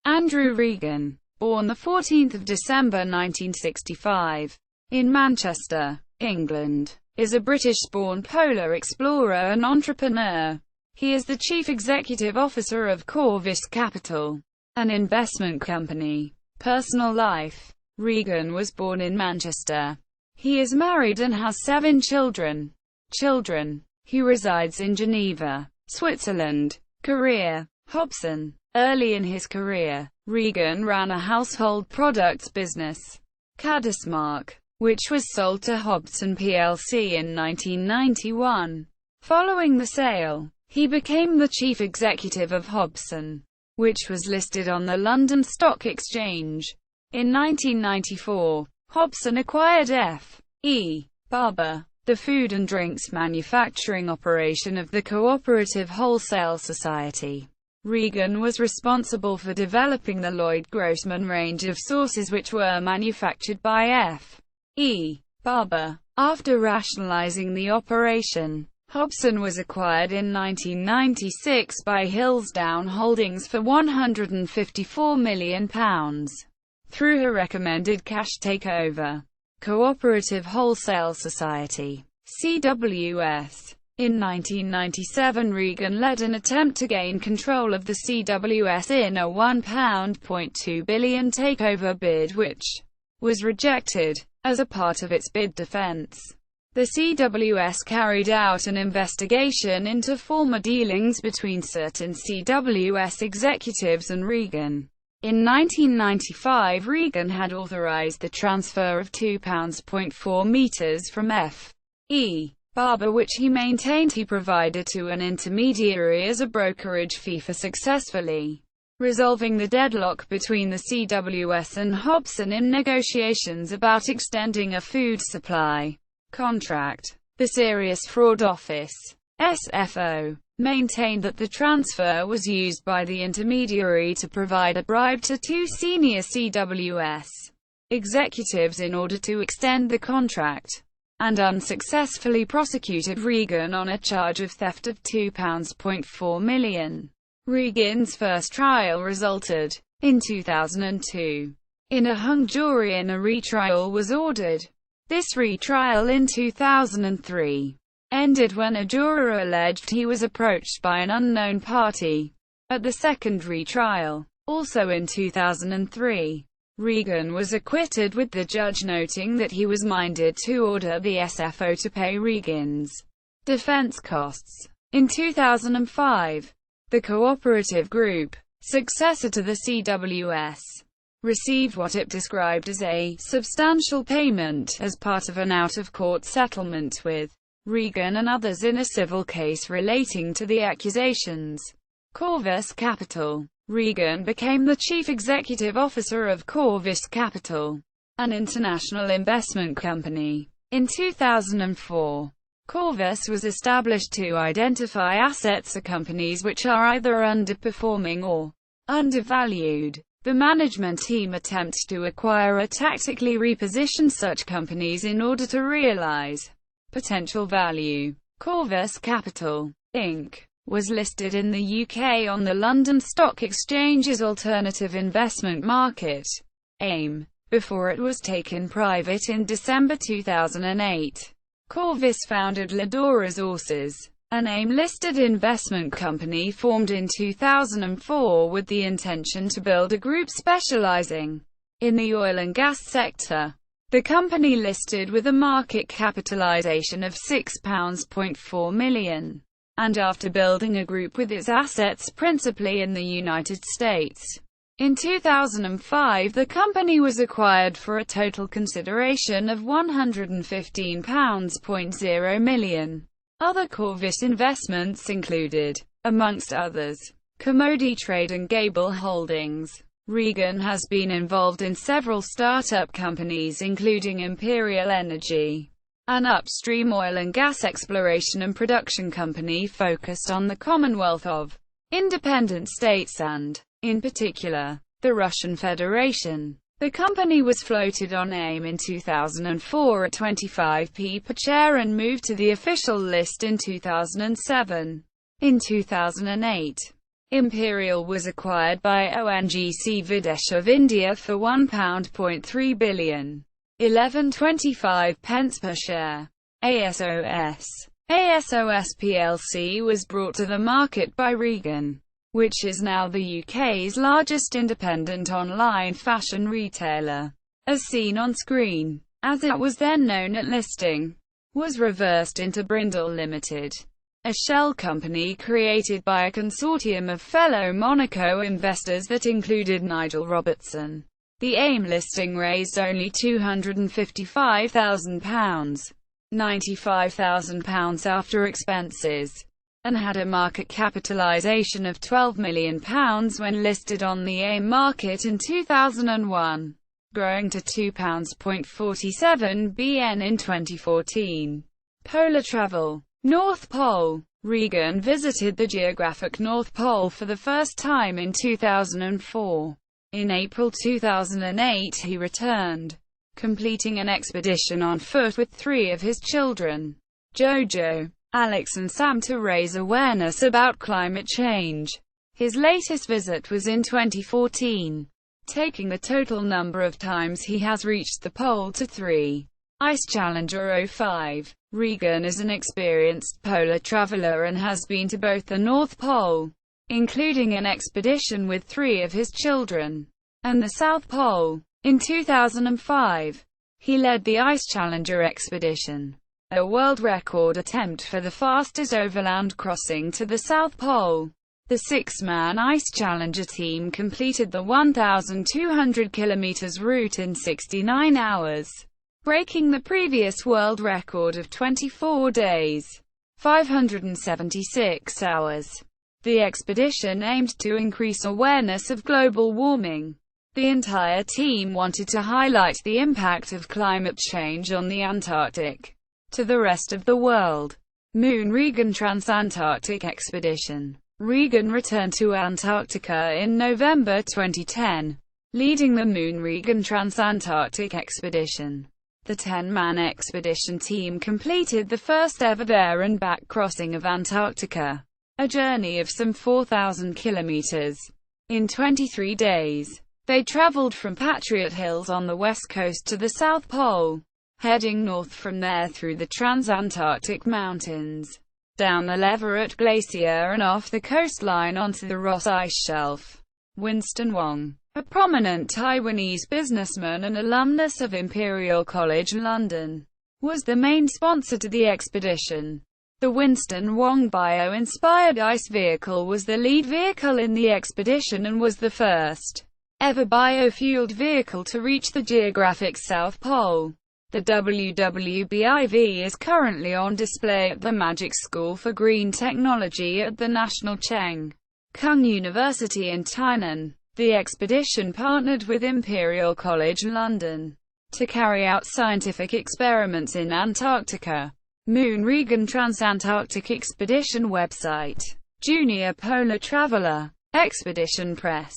Andrew Regan, born 14 December 1965, in Manchester, England, is a British-born polar explorer and entrepreneur. He is the Chief Executive Officer of Corvus Capital, an investment company. Personal life. Regan was born in Manchester. He is married and has 7 children. He resides in Geneva, Switzerland. Career. Hobson. Early in his career, Regan ran a household products business, Cadasmark, which was sold to Hobson plc in 1991. Following the sale, he became the chief executive of Hobson, which was listed on the London Stock Exchange. In 1994, Hobson acquired F.E. Barber, the food and drinks manufacturing operation of the Cooperative Wholesale Society. Regan was responsible for developing the Lloyd Grossman range of sauces which were manufactured by F.E. Barber. After rationalizing the operation, Hobson was acquired in 1996 by Hillsdown Holdings for £154 million through a recommended cash takeover. Cooperative Wholesale Society (CWS). In 1997, Regan led an attempt to gain control of the CWS in a £1.2 billion takeover bid which was rejected. As a part of its bid defense, the CWS carried out an investigation into former dealings between certain CWS executives and Regan. In 1995, Regan had authorized the transfer of £2.4 million from F.E. Barber, which he maintained he provided to an intermediary as a brokerage fee for successfully resolving the deadlock between the CWS and Hobson in negotiations about extending a food supply contract. The Serious Fraud Office (SFO) maintained that the transfer was used by the intermediary to provide a bribe to 2 senior CWS executives in order to extend the contract, and unsuccessfully prosecuted Regan on a charge of theft of £2.4 million. Regan's first trial resulted, in 2002, in a hung jury and a retrial was ordered. This retrial in 2003 ended when a juror alleged he was approached by an unknown party. At the second retrial, also in 2003, Regan was acquitted, with the judge noting that he was minded to order the SFO to pay Regan's defense costs. In 2005, the Cooperative Group, successor to the CWS, received what it described as a substantial payment as part of an out-of-court settlement with Regan and others in a civil case relating to the accusations. Corvus Capital. Regan became the chief executive officer of Corvus Capital, an international investment company, in 2004. Corvus was established to identify assets or companies which are either underperforming or undervalued. The management team attempts to acquire or tactically reposition such companies in order to realize potential value. Corvus Capital, Inc. was listed in the UK on the London Stock Exchange's alternative investment market, AIM, before it was taken private in December 2008. Corvus founded Lador Resources, an AIM-listed investment company formed in 2004 with the intention to build a group specializing in the oil and gas sector. The company listed with a market capitalization of £6.4 million, and after building a group with its assets principally in the United States. In 2005, the company was acquired for a total consideration of £115.0 million. Other Corvus investments included, amongst others, Commodity Trade and Gable Holdings. Regan has been involved in several startup companies including Imperial Energy, an upstream oil and gas exploration and production company focused on the Commonwealth of Independent States and, in particular, the Russian Federation. The company was floated on AIM in 2004 at 25p per share and moved to the official list in 2007. In 2008, Imperial was acquired by ONGC Videsh of India for £1.3 billion, 11.25 per share. ASOS plc was brought to the market by Regan, which is now the UK's largest independent online fashion retailer. As seen on screen, as it was then known at listing, was reversed into Brindle Limited, a shell company created by a consortium of fellow Monaco investors that included Nigel Robertson. The AIM listing raised only £255,000, £95,000 after expenses, and had a market capitalisation of £12 million when listed on the AIM market in 2001, growing to £2.47 billion in 2014. Polar travel. North Pole. Regan visited the geographic North Pole for the first time in 2004. In April 2008 he returned, completing an expedition on foot with 3 of his children, Jojo, Alex and Sam, to raise awareness about climate change. His latest visit was in 2014, taking the total number of times he has reached the pole to 3. Ice Challenger 05. Regan is an experienced polar traveler and has been to both the North Pole, including an expedition with 3 of his children, and the South Pole. In 2005, he led the Ice Challenger expedition, a world record attempt for the fastest overland crossing to the South Pole. The 6-man Ice Challenger team completed the 1,200 km route in 69 hours. Breaking the previous world record of 24 days, 576 hours. The expedition aimed to increase awareness of global warming. The entire team wanted to highlight the impact of climate change on the Antarctic to the rest of the world. Moon Regan Transantarctic Expedition. Regan returned to Antarctica in November 2010, leading the Moon Regan Transantarctic Expedition. The 10-man expedition team completed the first ever there and back crossing of Antarctica, a journey of some 4,000 kilometers, in 23 days. They traveled from Patriot Hills on the west coast to the South Pole, heading north from there through the Transantarctic Mountains, down the Leverett Glacier and off the coastline onto the Ross Ice Shelf. Winston Wong, a prominent Taiwanese businessman and alumnus of Imperial College London, was the main sponsor to the expedition. The Winston Wong bio-inspired ice vehicle was the lead vehicle in the expedition and was the first ever biofueled vehicle to reach the geographic South Pole. The WWBIV is currently on display at the Magic School for Green Technology at the National Cheng Kung University in Tainan. The expedition partnered with Imperial College London to carry out scientific experiments in Antarctica. Moon Regan Transantarctic Expedition website. Junior Polar Traveler. Expedition Press.